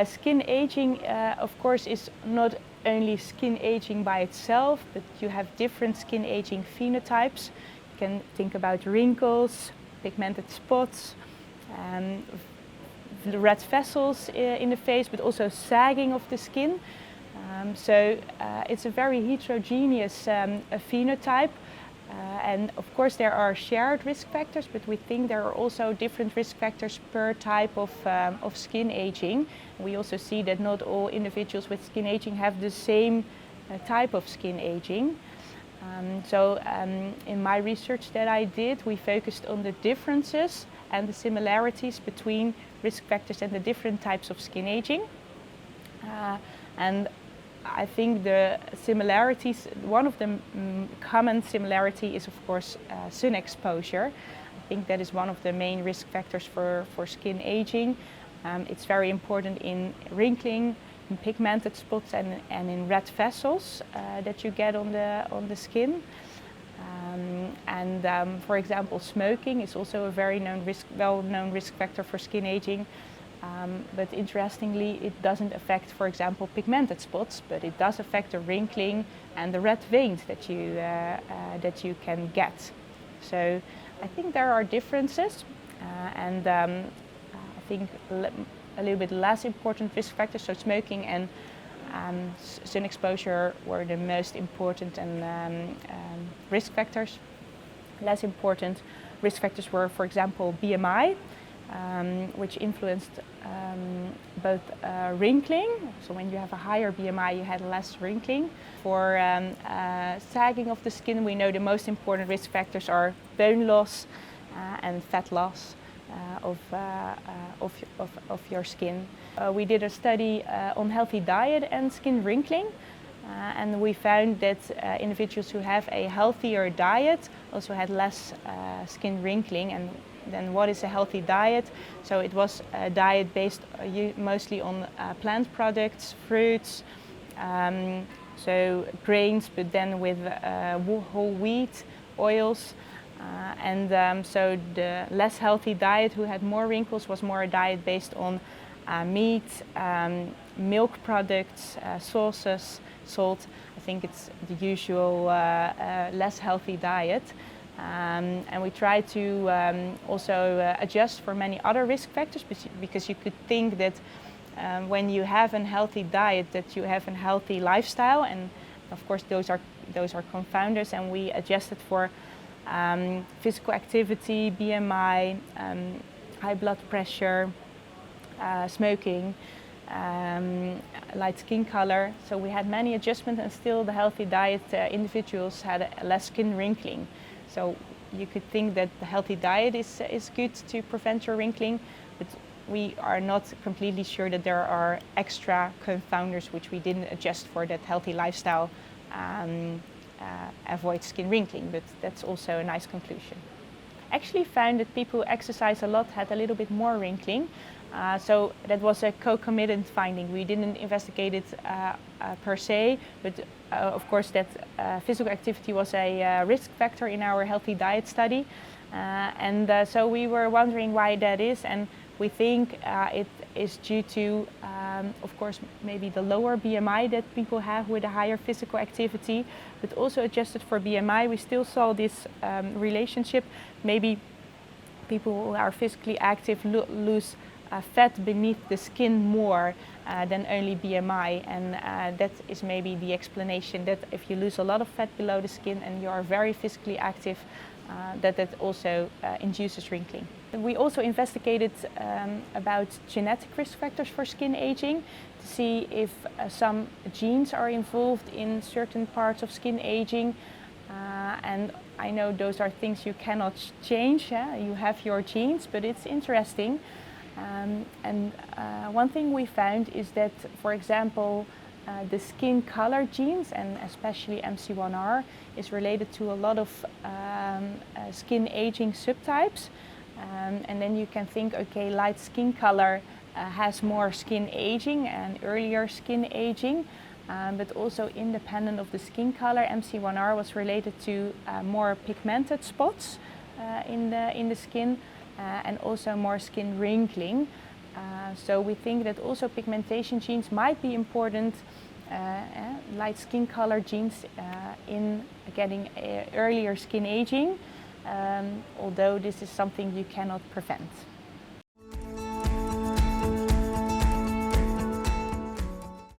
Skin aging, of course, is not only skin aging by itself, but you have different skin aging phenotypes. You can think about wrinkles, pigmented spots, red vessels in the face, but also sagging of the skin. So it's a very heterogeneous phenotype. And of course there are shared risk factors, but we think there are also different risk factors per type of skin aging. We also see that not all individuals with skin aging have the same type of skin aging. In my research that I did, we focused on the differences and the similarities between risk factors and the different types of skin aging. And I think the similarities, one of the common similarity is of course sun exposure. I think that is one of the main risk factors for skin aging. It's very important in wrinkling, in pigmented spots and in red vessels that you get on the skin. For example, smoking is also a very well-known risk factor for skin aging. But interestingly, it doesn't affect, for example, pigmented spots, but it does affect the wrinkling and the red veins that you can get. So I think there are differences, I think a little bit less important risk factors. So smoking and sun exposure were the most important risk factors. Less important risk factors were, for example, BMI. Which influenced both wrinkling. So when you have a higher BMI, you had less wrinkling. For sagging of the skin, we know the most important risk factors are bone loss and fat loss of your skin. We did a study on healthy diet and skin wrinkling. And we found that individuals who have a healthier diet also had less skin wrinkling. And then what is a healthy diet? So it was a diet based mostly on plant products, fruits, so grains, but then with whole wheat, oils. So the less healthy diet who had more wrinkles was more a diet based on meat, milk products, sauces, salt. I think it's the usual less healthy diet. And we try to also adjust for many other risk factors, because you could think that when you have a healthy diet that you have a healthy lifestyle, and of course those are confounders, and we adjusted for physical activity, BMI, high blood pressure, smoking, light skin color. So we had many adjustments, and still the healthy diet individuals had less skin wrinkling. So you could think that the healthy diet is good to prevent your wrinkling, but we are not completely sure that there are extra confounders which we didn't adjust for that healthy lifestyle avoid skin wrinkling, but that's also a nice conclusion. Actually found that people who exercise a lot had a little bit more wrinkling. So that was a co-committed finding. We didn't investigate it per se, but of course that physical activity was a risk factor in our healthy diet study. So we were wondering why that is, and we think it is due to, of course, maybe the lower BMI that people have with a higher physical activity, but also adjusted for BMI, we still saw this relationship. Maybe people who are physically active lose fat beneath the skin more than only BMI, and that is maybe the explanation that if you lose a lot of fat below the skin and you are very physically active, that also induces wrinkling. We also investigated about genetic risk factors for skin aging to see if some genes are involved in certain parts of skin aging, and I know those are things you cannot change. You have your genes, but it's interesting. One thing we found is that, for example, the skin color genes, and especially MC1R, is related to a lot of skin aging subtypes. And then you can think, okay, light skin color has more skin aging and earlier skin aging, but also independent of the skin color, MC1R was related to more pigmented spots in the skin. And also more skin wrinkling. So we think that also pigmentation genes might be important, light skin color genes in getting earlier skin aging, although this is something you cannot prevent.